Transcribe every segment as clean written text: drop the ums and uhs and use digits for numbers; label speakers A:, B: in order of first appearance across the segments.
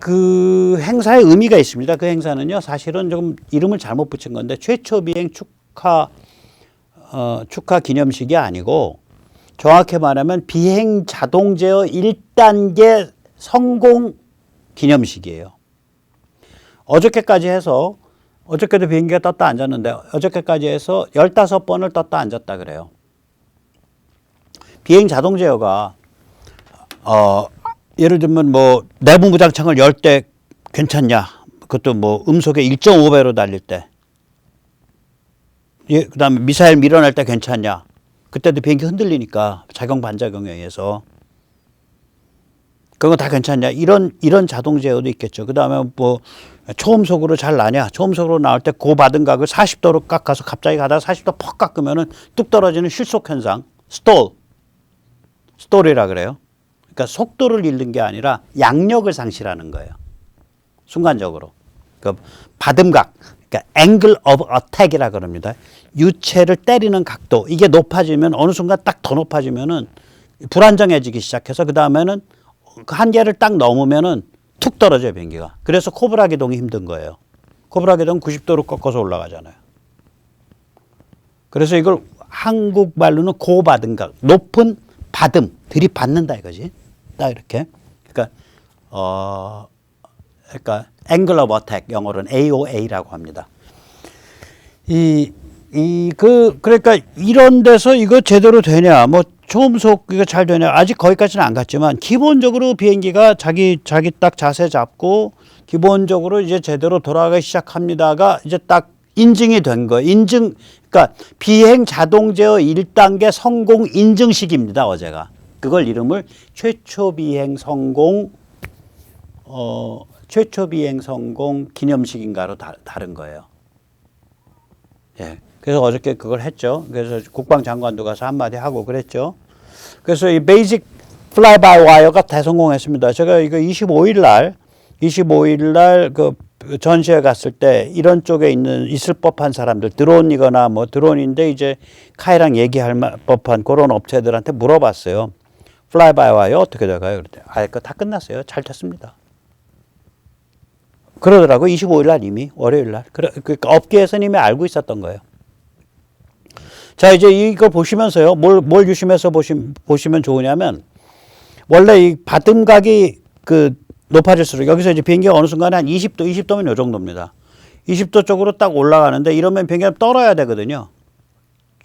A: 그 행사의 의미가 있습니다. 그 행사는요, 사실은 좀 이름을 잘못 붙인 건데, 최초 비행 축하 기념식이 아니고, 정확히 말하면 비행 자동 제어 1단계 성공 기념식이에요. 어저께까지 해서, 어저께도 비행기가 떴다 앉았는데, 어저께까지 해서 15번을 떴다 앉았다 그래요. 비행 자동 제어가, 예를 들면 뭐 내부 무장창을 열 때 괜찮냐? 그것도 뭐 음속에 1.5배로 달릴 때. 예, 그다음에 미사일 밀어낼 때 괜찮냐? 그때도 비행기 흔들리니까 작용 반작용에 의해서. 그런 거 다 괜찮냐? 이런 자동 제어도 있겠죠. 그다음에 뭐 초음속으로 잘 나냐? 초음속으로 나올 때 고받은 각을 40도로 깎아서 갑자기 가다가 40도 퍽 깎으면은 뚝 떨어지는 실속 현상, 스톨이라 그래요. 그러니까 속도를 잃는 게 아니라 양력을 상실하는 거예요. 순간적으로. 그러니까 받음각, 그러니까 angle of attack이라 그럽니다. 유체를 때리는 각도. 이게 높아지면 어느 순간 딱 더 높아지면은 불안정해지기 시작해서 그 다음에는 그 한계를 딱 넘으면은 툭 떨어져요, 비행기가. 그래서 코브라 기동이 힘든 거예요. 코브라 기동 90도로 꺾어서 올라가잖아요. 그래서 이걸 한국말로는 고받음각, 높은 받음, 들이받는다 이거지. 딱 이렇게. 그러니까 angle of attack, 영어로는 AOA라고 합니다. 그러니까 이런 데서 이거 제대로 되냐, 뭐 초음속 이거 잘 되냐, 아직 거기까지는 안 갔지만 기본적으로 비행기가 자기 딱 자세 잡고 기본적으로 이제 제대로 돌아가기 시작합니다가 이제 딱 인증이 된 거예요. 그러니까 비행 자동 제어 1단계 성공 인증식입니다, 어제가. 그걸 이름을 최초 비행 성공 기념식인가로 다른 거예요. 예. 그래서 어저께 그걸 했죠. 그래서 국방장관도 가서 한마디 하고 그랬죠. 그래서 이 베이직 플라이 바이 와이어가 대성공했습니다. 제가 이거 25일 날 그 전시회 갔을 때 이런 쪽에 있을 법한 사람들, 드론이거나 뭐 드론인데 이제 카이랑 얘기할 법한 그런 업체들한테 물어봤어요. 플라이 바이 와이어 어떻게 될까요? 그랬더니 그거 다 끝났어요. 잘 됐습니다. 그러더라고. 25일 날 이미 월요일 날. 그러니까 업계에서는 이미 알고 있었던 거예요. 자, 이제 이걸 보시면서요. 뭘 유심해서 보시면 좋으냐면, 원래 이 받음각이 높아질수록, 여기서 이제 비행기가 어느 순간에 한 20도면 요 정도입니다. 20도 쪽으로 딱 올라가는데, 이러면 비행기가 떨어야 되거든요.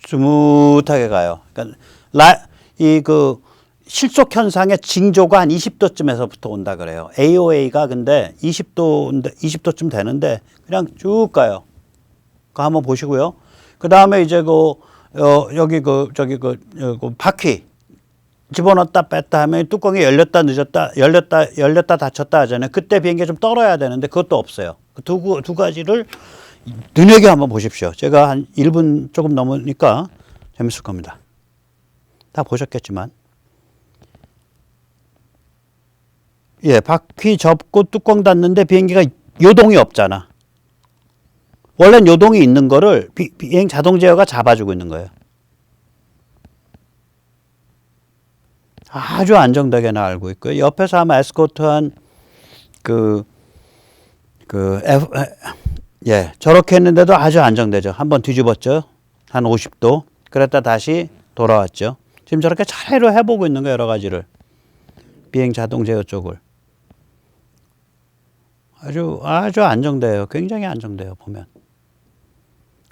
A: 스무트하게 가요. 그러니까, 실속 현상의 징조가 한 20도쯤에서부터 온다 그래요. AOA가 근데 20도쯤 되는데, 그냥 쭉 가요. 그거 한번 보시고요. 그 다음에 이제 바퀴 집어넣었다 뺐다 하면 뚜껑이 열렸다 닫혔다 하잖아요. 그때 비행기가 좀 떨어야 되는데 그것도 없어요. 그 두 가지를 눈여겨 한번 보십시오. 제가 한 1분 조금 넘으니까 재밌을 겁니다. 다 보셨겠지만. 예, 바퀴 접고 뚜껑 닫는데 비행기가 요동이 없잖아. 원래는 요동이 있는 거를 비행 자동 제어가 잡아주고 있는 거예요. 아주 안정되게 알고 있고요. 옆에서 아마 에스코트한 저렇게 했는데도 아주 안정되죠. 한번 뒤집었죠. 한 50도. 그랬다 다시 돌아왔죠. 지금 저렇게 차례로 해보고 있는 거예요. 여러 가지를. 비행 자동 제어 쪽을. 아주 안정돼요. 굉장히 안정돼요. 보면.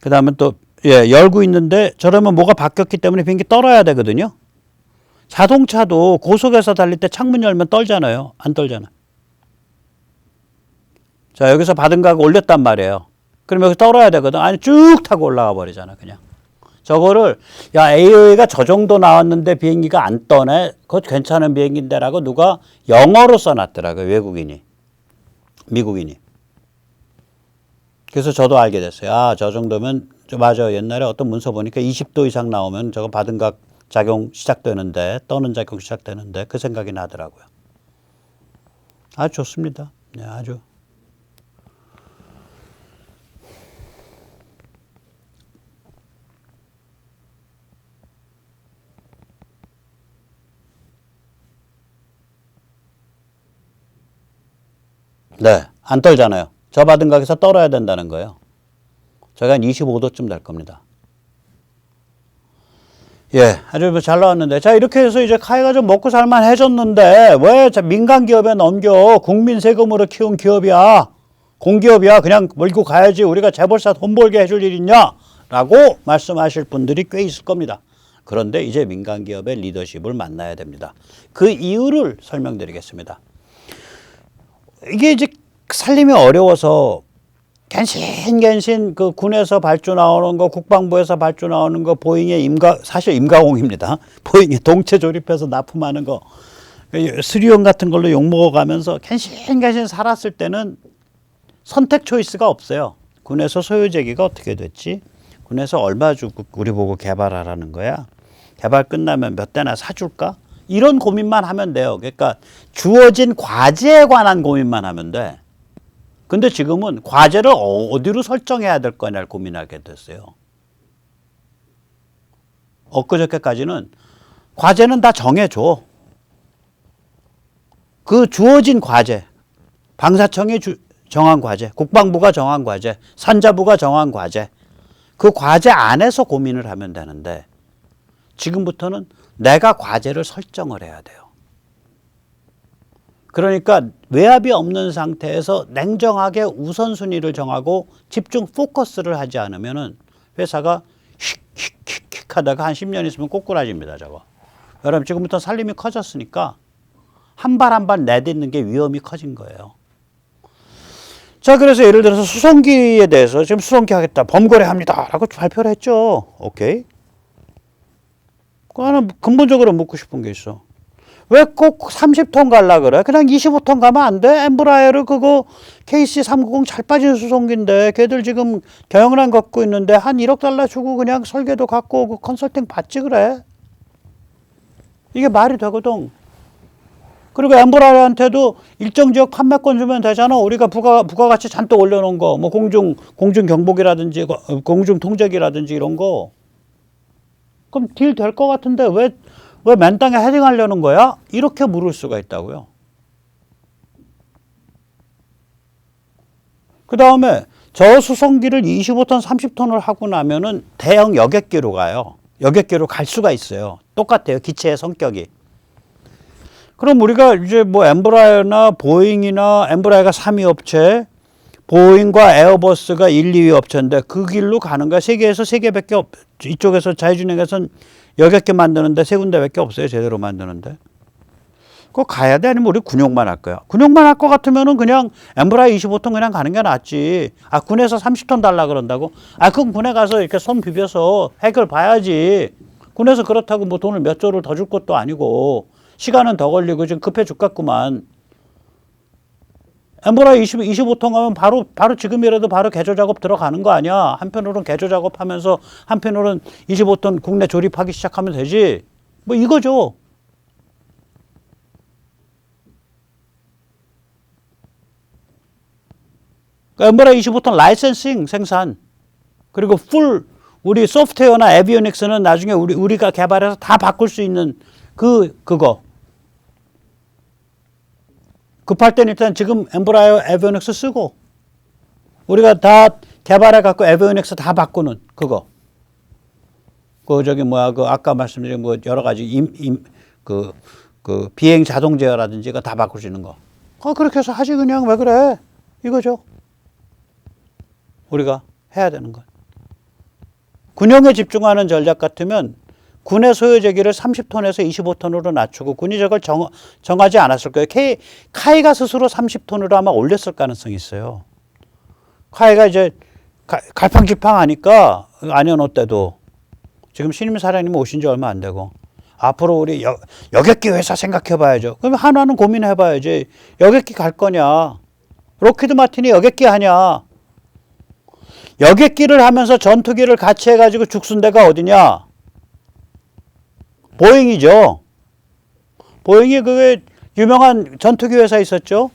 A: 그 다음에 또, 열고 있는데 저러면 뭐가 바뀌었기 때문에 비행기 떨어야 되거든요. 자동차도 고속에서 달릴 때 창문 열면 떨잖아요. 안 떨잖아. 자, 여기서 받은 가격 올렸단 말이에요. 그럼 여기 떨어야 되거든. 아니, 쭉 타고 올라가 버리잖아, 그냥. 저거를, AOA가 저 정도 나왔는데 비행기가 안 떠네? 그것 괜찮은 비행기인데라고 누가 영어로 써놨더라고요, 미국인이. 그래서 저도 알게 됐어요. 저 정도면, 맞아. 옛날에 어떤 문서 보니까 20도 이상 나오면 저거 받은 각 작용 시작되는데, 떠는 작용 시작되는데, 그 생각이 나더라고요. 아주 좋습니다. 네, 아주. 네, 안 떨잖아요. 저 받은 가격에서 떨어야 된다는 거예요. 저희가 한 25도쯤 될 겁니다. 예, 아주 잘 나왔는데. 자, 이렇게 해서 이제 카이가 좀 먹고 살만해졌는데, 왜 민간 기업에 넘겨? 국민 세금으로 키운 기업이야. 공기업이야. 그냥 몰고 가야지. 우리가 재벌사 돈 벌게 해줄 일 있냐? 라고 말씀하실 분들이 꽤 있을 겁니다. 그런데 이제 민간 기업의 리더십을 만나야 됩니다. 그 이유를 설명드리겠습니다. 이게 이제 살림이 어려워서 갠신 그 군에서 발주 나오는 거, 국방부에서 발주 나오는 거, 보잉의 사실 임가공입니다. 보잉에 동체 조립해서 납품하는 거, 수리용 같은 걸로 욕먹어가면서 갠신 살았을 때는 선택 초이스가 없어요. 군에서 소유재기가 어떻게 됐지? 군에서 얼마 주고 우리 보고 개발하라는 거야? 개발 끝나면 몇 대나 사줄까? 이런 고민만 하면 돼요. 그러니까 주어진 과제에 관한 고민만 하면 돼. 근데 지금은 과제를 어디로 설정해야 될 거냐를 고민하게 됐어요. 엊그저께까지는 과제는 다 정해줘. 그 주어진 과제, 방사청이 정한 과제, 국방부가 정한 과제, 산자부가 정한 과제, 그 과제 안에서 고민을 하면 되는데 지금부터는 내가 과제를 설정을 해야 돼요. 그러니까 외압이 없는 상태에서 냉정하게 우선순위를 정하고 집중 포커스를 하지 않으면 회사가 휙휙휙 하다가 한 10년 있으면 꼬꾸라집니다. 저거. 여러분 지금부터 살림이 커졌으니까 한 발 한 발 내딛는 게 위험이 커진 거예요. 자, 그래서 예를 들어서 수송기에 대해서 지금 수송기 하겠다, 범거래합니다 라고 발표를 했죠. 오케이. 그 하나 근본적으로 묻고 싶은 게 있어. 왜 꼭 30톤 갈라 그래? 그냥 25톤 가면 안 돼? 엠브라에르 그거 KC390 잘 빠진 수송기인데 걔들 지금 경영난 갖고 있는데 한 1억 달러 주고 그냥 설계도 갖고 오고 컨설팅 받지 그래? 이게 말이 되거든. 그리고 엠브라에르한테도 일정 지역 판매권 주면 되잖아. 우리가 부가가치 잔뜩 올려놓은 거, 뭐 공중 경보기라든지 공중 통제기라든지 이런 거. 그럼 딜 될 것 같은데 왜 맨 땅에 헤딩하려는 거야? 이렇게 물을 수가 있다고요. 그 다음에 저 수송기를 25톤, 30톤을 하고 나면은 대형 여객기로 가요. 여객기로 갈 수가 있어요. 똑같아요. 기체의 성격이. 그럼 우리가 이제 뭐 엠브라에나 보잉이나 엠브라에가 3위 업체, 보잉과 에어버스가 1, 2위 업체인데 그 길로 가는 거야. 세계에서 3개밖에 이쪽에서 자유진행에서는 여객기 만드는데 3군데밖에 없어요. 제대로 만드는데. 그거 가야 돼? 아니면 우리 군용만 할 거야? 군용만 할 것 같으면은 그냥 엠브라에 25톤 그냥 가는 게 낫지. 아, 군에서 30톤 달라 그런다고? 아, 그럼 군에 가서 이렇게 손 비벼서 해결 봐야지. 군에서 그렇다고 뭐 돈을 몇 조를 더 줄 것도 아니고 시간은 더 걸리고 지금 급해 죽겠구만. 엠브라에 25톤 가면 바로 지금이라도 바로 개조 작업 들어가는 거 아니야. 한편으로는 개조 작업하면서 한편으로는 25톤 국내 조립하기 시작하면 되지. 뭐 이거죠. 그러니까 엠브라에 25톤 라이센싱 생산. 그리고 풀 우리 소프트웨어나 에비오닉스는 나중에 우리가 개발해서 다 바꿀 수 있는 그거. 급할 때는 일단 지금 엠브라이어 에비오닉스 쓰고 우리가 다 개발해 갖고 에비오닉스 다 바꾸는 그거. 그 아까 말씀드린 뭐 여러 가지 그 비행 자동 제어라든지 이거 다 바꿀 수 있는 거. 그렇게 해서 하지 그냥 왜 그래? 이거죠. 우리가 해야 되는 거. 군용에 집중하는 전략 같으면 군의 소유재기를 30톤에서 25톤으로 낮추고 군이 저걸 정하지 않았을 거예요. 카이가 스스로 30톤으로 아마 올렸을 가능성이 있어요. 카이가 이제 갈팡질팡하니까 안현호 때도 지금 신임 사장님 오신 지 얼마 안 되고 앞으로 우리 여객기 회사 생각해 봐야죠. 그럼 하나는 고민해 봐야지. 여객기 갈 거냐? 록히드 마틴이 여객기 하냐? 여객기를 하면서 전투기를 같이 해가지고 죽순 데가 어디냐? 보잉이죠. 보잉이 그게 유명한 전투기 회사 있었죠.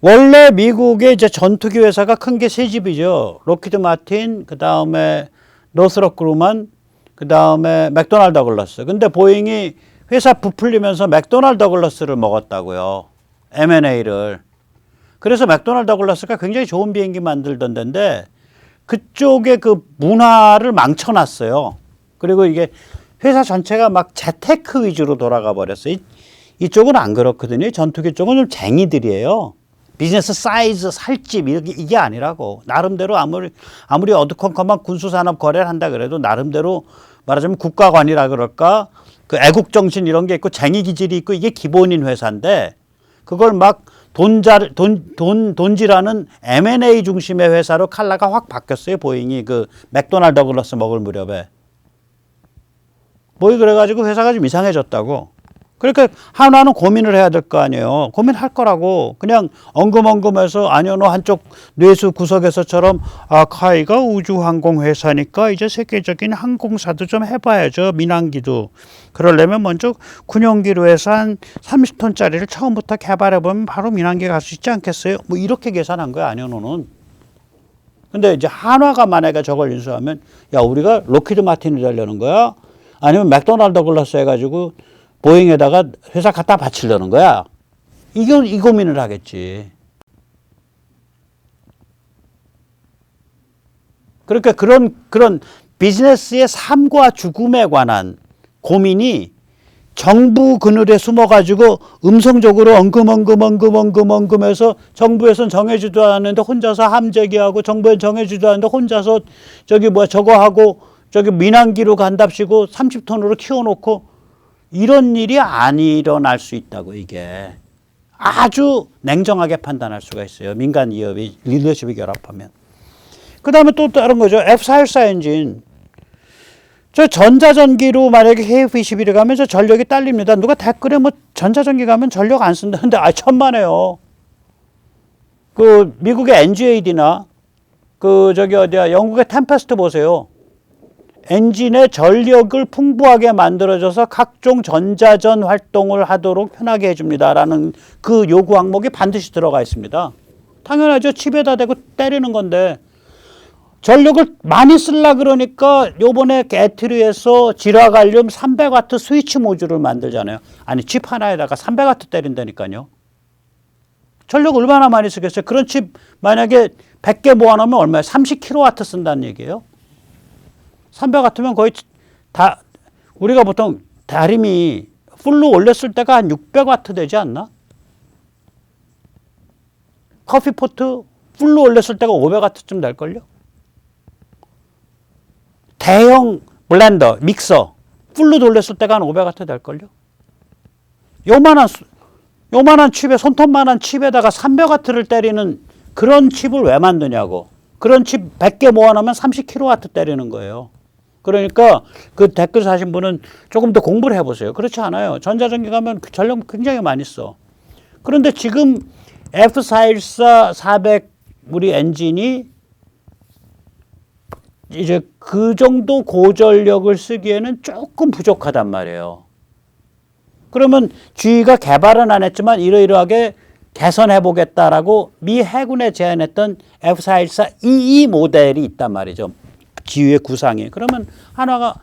A: 원래 미국의 이제 전투기 회사가 큰 게 세 집이죠. 록히드 마틴, 그 다음에 노스럽 그루만, 그 다음에 맥도날드 더글라스. 근데 보잉이 회사 부풀리면서 맥도날드 더글라스를 먹었다고요. M&A를. 그래서 맥도날드 더글라스가 굉장히 좋은 비행기 만들던 데인데 그쪽에 그 문화를 망쳐놨어요. 그리고 이게 회사 전체가 막 재테크 위주로 돌아가 버렸어요. 이쪽은 안 그렇거든요. 전투기 쪽은 좀 쟁이들이에요. 비즈니스 사이즈, 살집 이게 아니라고. 나름대로 아무리 어두컴컴한 군수산업 거래를 한다 그래도 나름대로 말하자면 국가관이라 그럴까 그 애국정신 이런 게 있고 쟁이 기질이 있고 이게 기본인 회사인데 그걸 막 돈질하는 M&A 중심의 회사로 칼라가 확 바뀌었어요. 보잉이 그 맥도날드 더글라스 먹을 무렵에. 뭐 그래가지고 회사가 좀 이상해졌다고. 그러니까 하나는 고민을 해야 될 거 아니에요. 고민할 거라고. 그냥 엉금엉금해서 아니요, 너 한쪽 뇌수 구석에서처럼 카이가 우주항공 회사니까 이제 세계적인 항공사도 좀 해봐야죠. 민항기도. 그러려면 먼저 군용기로 해서 한 30톤짜리를 처음부터 개발해보면 바로 민항기 갈 수 있지 않겠어요? 뭐 이렇게 계산한 거야, 아니요, 너는. 근데 이제 한화가 만약에 저걸 인수하면 야, 우리가 로키드 마틴이 되려는 거야? 아니면 맥도날드 더글라스 해가지고 보잉에다가 회사 갖다 바치려는 거야. 이 고민을 하겠지. 그러니까 그런 비즈니스의 삶과 죽음에 관한 고민이 정부 그늘에 숨어가지고 음성적으로 엉금해서 정부에선 정해지도 않는데 혼자서 함재기하고 정부엔 정해지도 않는데 혼자서 저거 하고 저기 민항기로 간답시고 30톤으로 키워놓고 이런 일이 안 일어날 수 있다고. 이게 아주 냉정하게 판단할 수가 있어요. 민간 기업이 리더십이 결합하면. 그 다음에 또 다른 거죠. F414 엔진. 저 전자전기로 만약에 KF21에 가면 저 전력이 딸립니다. 누가 댓글에 뭐 전자전기 가면 전력 안 쓴다는데 천만에요. 그 미국의 NGAD나 그 저기 어디야 영국의 템페스트 보세요. 엔진의 전력을 풍부하게 만들어줘서 각종 전자전 활동을 하도록 편하게 해줍니다라는 그 요구 항목이 반드시 들어가 있습니다. 당연하죠. 칩에다 대고 때리는 건데 전력을 많이 쓰려 그러니까 요번에 애트리에서 지라갈륨 300와트 스위치 모듈을 만들잖아요. 아니 칩 하나에다가 300와트 때린다니까요. 전력 얼마나 많이 쓰겠어요. 그런 칩 만약에 100개 모아놓으면 얼마예요? 30kW 쓴다는 얘기예요. 300와트면 거의 다 우리가 보통 다림이 풀로 올렸을 때가 한 600와트 되지 않나? 커피포트 풀로 올렸을 때가 500와트쯤 될걸요? 대형 블렌더, 믹서 풀로 돌렸을 때가 한 500와트 될걸요? 요만한 칩에 손톱만한 칩에다가 300와트를 때리는 그런 칩을 왜 만드냐고. 그런 칩 100개 모아놓으면 30kW 때리는 거예요. 그러니까 그 댓글 사신 분은 조금 더 공부를 해보세요. 그렇지 않아요. 전자전기 가면 전력 굉장히 많이 써. 그런데 지금 F414 400 우리 엔진이 이제 그 정도 고전력을 쓰기에는 조금 부족하단 말이에요. 그러면 GE가 개발은 안 했지만 이러이러하게 개선해 보겠다라고 미 해군에 제안했던 F414 EE 모델이 있단 말이죠. GE의 구상이. 그러면 한화가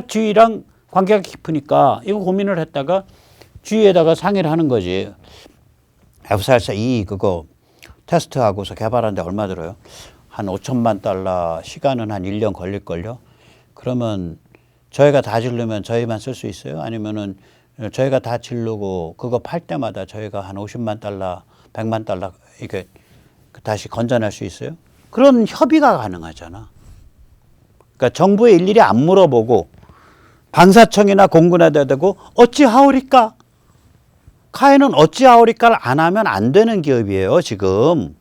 A: GE랑 관계가 깊으니까 이거 고민을 했다가 GE에다가 상의를 하는 거지. F414 EE 그거 테스트하고서 개발하는데 얼마 들어요? 한 5천만 달러, 시간은 한 1년 걸릴걸요? 그러면 저희가 다 지르면 저희만 쓸 수 있어요? 아니면은 저희가 다 지르고 그거 팔 때마다 저희가 한 50만 달러, 100만 달러 이렇게 다시 건져낼 수 있어요? 그런 협의가 가능하잖아. 그러니까 정부에 일일이 안 물어보고 방사청이나 공군에다 대고 어찌하오리까? 카이는 어찌하오리까를 안 하면 안 되는 기업이에요, 지금.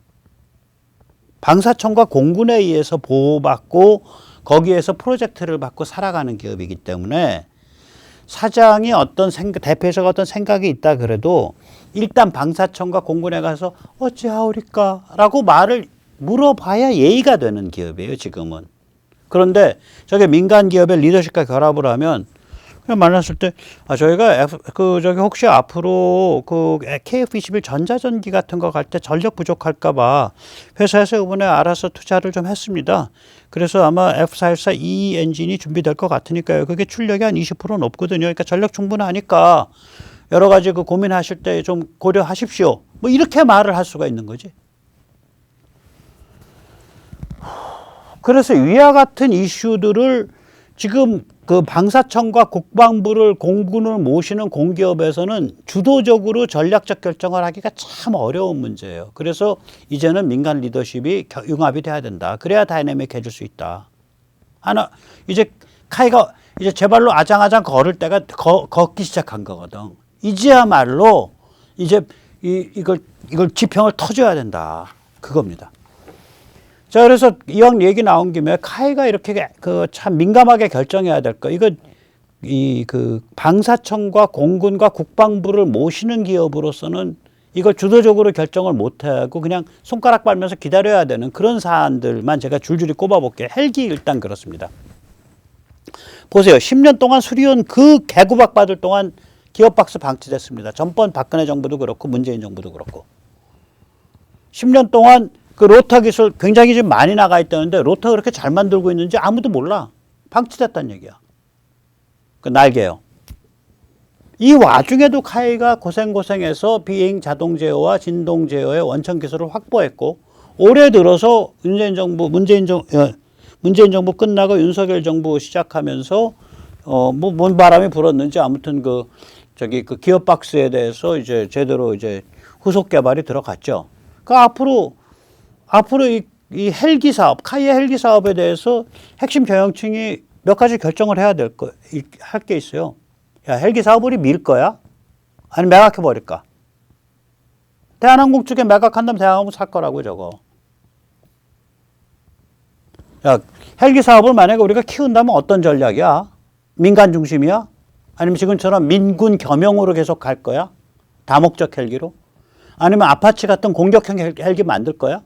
A: 방사청과 공군에 의해서 보호받고 거기에서 프로젝트를 받고 살아가는 기업이기 때문에 사장이 대표이사가 어떤 생각이 있다 그래도 일단 방사청과 공군에 가서 어찌하오리까 라고 말을 물어봐야 예의가 되는 기업이에요, 지금은. 그런데 저게 민간 기업의 리더십과 결합을 하면 그냥 만났을 때 저희가 혹시 앞으로 그 KF21 전자전기 같은 거 갈 때 전력 부족할까 봐 회사에서 이번에 알아서 투자를 좀 했습니다. 그래서 아마 F414E 엔진이 준비될 것 같으니까요. 그게 출력이 한 20% 높거든요. 그러니까 전력 충분하니까 여러 가지 그 고민하실 때 좀 고려하십시오. 뭐 이렇게 말을 할 수가 있는 거지. 그래서 위와 같은 이슈들을 지금 그 방사청과 국방부를 공군을 모시는 공기업에서는 주도적으로 전략적 결정을 하기가 참 어려운 문제예요. 그래서 이제는 민간 리더십이 융합이 돼야 된다. 그래야 다이내믹해질 수 있다. 이제 카이가 이제 제 발로 아장아장 걸을 때가 걷기 시작한 거거든. 이제야말로 이제 이걸 지평을 터줘야 된다. 그겁니다. 자, 그래서 이왕 얘기 나온 김에 카이가 이렇게 그 참 민감하게 결정해야 될 거. 이거 그 방사청과 공군과 국방부를 모시는 기업으로서는 이걸 주도적으로 결정을 못 하고 그냥 손가락 빨면서 기다려야 되는 그런 사안들만 제가 줄줄이 꼽아볼게요. 헬기 일단 그렇습니다. 보세요. 10년 동안 수리온 그 개구박 받을 동안 기업박스 방치됐습니다. 전번 박근혜 정부도 그렇고 문재인 정부도 그렇고. 10년 동안 그 로터 기술 굉장히 지금 많이 나가 있다는데 로터 그렇게 잘 만들고 있는지 아무도 몰라. 방치됐다는 얘기야. 그 날개요. 이 와중에도 카이가 고생해서 비행 자동 제어와 진동 제어의 원천 기술을 확보했고 올해 들어서 문재인 정부 끝나고 윤석열 정부 시작하면서 뭔 바람이 불었는지 아무튼 그 기업 박스에 대해서 이제 제대로 이제 후속 개발이 들어갔죠. 그 앞으로 이 헬기 사업, 카이의 헬기 사업에 대해서 핵심 경영층이 몇 가지 결정을 해야 할 게 있어요. 야, 헬기 사업을 밀 거야? 아니면 매각해 버릴까? 대한항공 쪽에 매각한다면 대한항공 살 거라고 저거. 야, 헬기 사업을 만약에 우리가 키운다면 어떤 전략이야? 민간 중심이야? 아니면 지금처럼 민군 겸용으로 계속 갈 거야? 다목적 헬기로? 아니면 아파치 같은 공격형 헬기 만들 거야?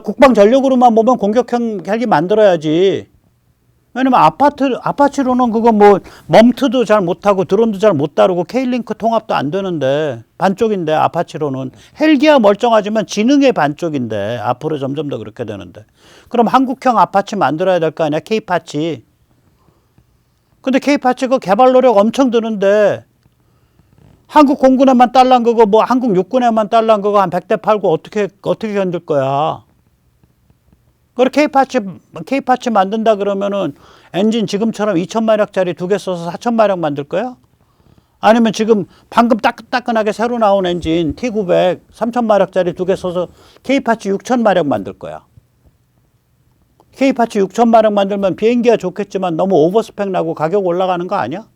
A: 국방 전력으로만 보면 공격형 헬기 만들어야지. 왜냐면 아파치로는 그거 뭐 멈트도 잘 못하고 드론도 잘 못 다루고 K링크 통합도 안 되는데 반쪽인데 아파치로는 헬기야 멀쩡하지만 지능의 반쪽인데 앞으로 점점 더 그렇게 되는데 그럼 한국형 아파치 만들어야 될 거 아니야 K파치. 근데 K파치 그 개발 노력 엄청 드는데 한국 공군에만 딸랑 그거 뭐 한국 육군에만 딸랑 그거 한 100대 팔고 어떻게 견딜 거야. 그리고 K파츠 만든다 그러면은 엔진 지금처럼 2,000마력짜리 2개 써서 4,000마력 만들 거야? 아니면 지금 방금 따끈따끈하게 새로 나온 엔진 T900 3,000마력짜리 2개 써서 K파츠 6,000마력 만들 거야? K파츠 6,000마력 만들면 비행기가 좋겠지만 너무 오버스펙 나고 가격 올라가는 거 아니야?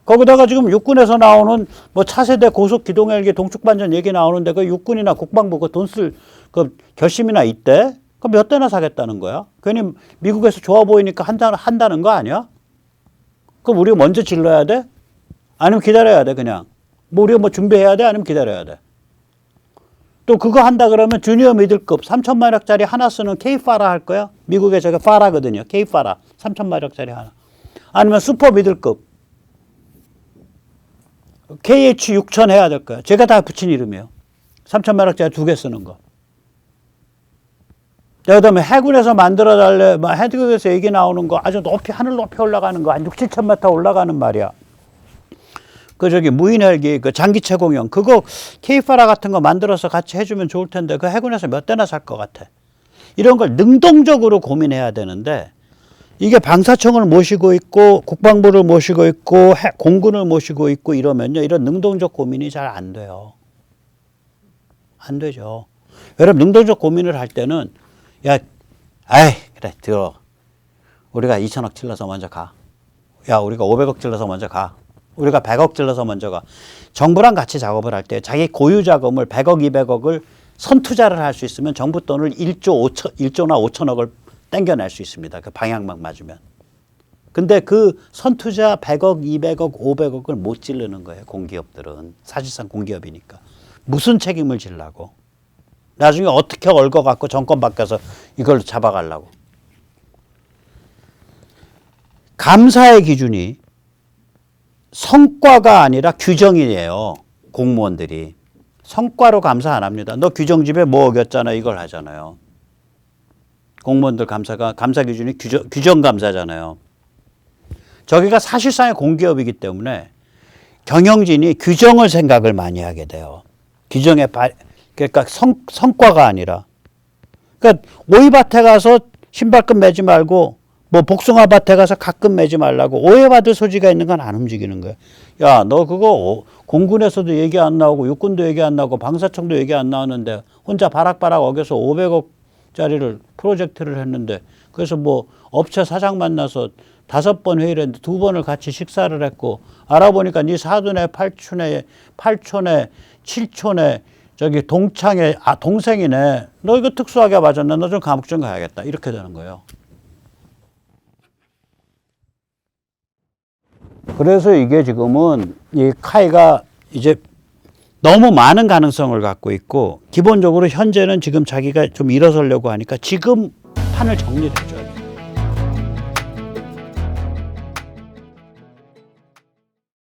A: 거기다가 지금 육군에서 나오는 뭐 차세대 고속 기동 헬기 동축 반전 얘기 나오는데 그 육군이나 국방부 그 돈 쓸 그 결심이나 있대? 그럼 몇 대나 사겠다는 거야? 괜히 미국에서 좋아 보이니까 한다는 거 아니야? 그럼 우리가 먼저 질러야 돼? 아니면 기다려야 돼 그냥? 뭐 우리가 뭐 준비해야 돼? 아니면 기다려야 돼? 또 그거 한다 그러면 주니어 미들급 3,000마력짜리 하나 쓰는 K파라 할 거야? 미국에 저게 파라거든요. K파라 3,000마력짜리 하나. 아니면 슈퍼 미들급 KH6000 해야 될 거야. 제가 다 붙인 이름이에요. 3,000마력짜리 2개 쓰는 거. 그 다음에 해군에서 만들어달래. 해군에서 얘기 나오는 거 아주 하늘 높이 올라가는 거 한 6, 7,000m 올라가는 말이야. 무인 헬기 장기 채공형 그거 K파라 같은 거 만들어서 같이 해주면 좋을 텐데 그 해군에서 몇 대나 살 것 같아. 이런 걸 능동적으로 고민해야 되는데 이게 방사청을 모시고 있고 국방부를 모시고 있고 공군을 모시고 있고 이러면요. 이런 능동적 고민이 잘 안 돼요. 안 되죠. 여러분 능동적 고민을 할 때는 그래 들어. 우리가 2천억 찔러서 먼저 가. 야 우리가 500억 찔러서 먼저 가. 우리가 100억 찔러서 먼저 가. 정부랑 같이 작업을 할 때 자기 고유 자금을 100억 200억을 선투자를 할 수 있으면 정부 돈을 1조나 5천억을 땡겨낼 수 있습니다. 그 방향만 맞으면. 근데 그 선투자 100억, 200억, 500억을 못 지르는 거예요. 공기업들은. 사실상 공기업이니까. 무슨 책임을 지려고. 나중에 어떻게 얽어갖고 정권 바뀌어서 이걸 잡아가려고. 감사의 기준이 성과가 아니라 규정이에요. 공무원들이. 성과로 감사 안 합니다. 너 규정집에 뭐 어겼잖아 이걸 하잖아요. 공무원들 감사 기준이 규정 감사잖아요. 저기가 사실상의 공기업이기 때문에 경영진이 규정을 생각을 많이 하게 돼요. 그러니까 성과가 아니라 그러니까 오이밭에 가서 신발끈 매지 말고 뭐 복숭아밭에 가서 가끔 매지 말라고 오해받을 소지가 있는 건 안 움직이는 거야. 야, 너 그거 공군에서도 얘기 안 나오고 육군도 얘기 안 나오고 방사청도 얘기 안 나오는데 혼자 바락바락 어겨서 500억짜리를 프로젝트를 했는데 그래서 뭐 업체 사장 만나서 5번 회의를 했는데 2번을 같이 식사를 했고 알아보니까 네 사돈의 팔촌의 칠촌의 저기 동창의 동생이네. 너 이거 특수하게 맞았네. 너 좀 감옥 좀 가야겠다. 이렇게 되는 거예요. 그래서 이게 지금은 이 카이가 이제 너무 많은 가능성을 갖고 있고 기본적으로 현재는 지금 자기가 좀 일어서려고 하니까 지금 판을 정리를 해줘요.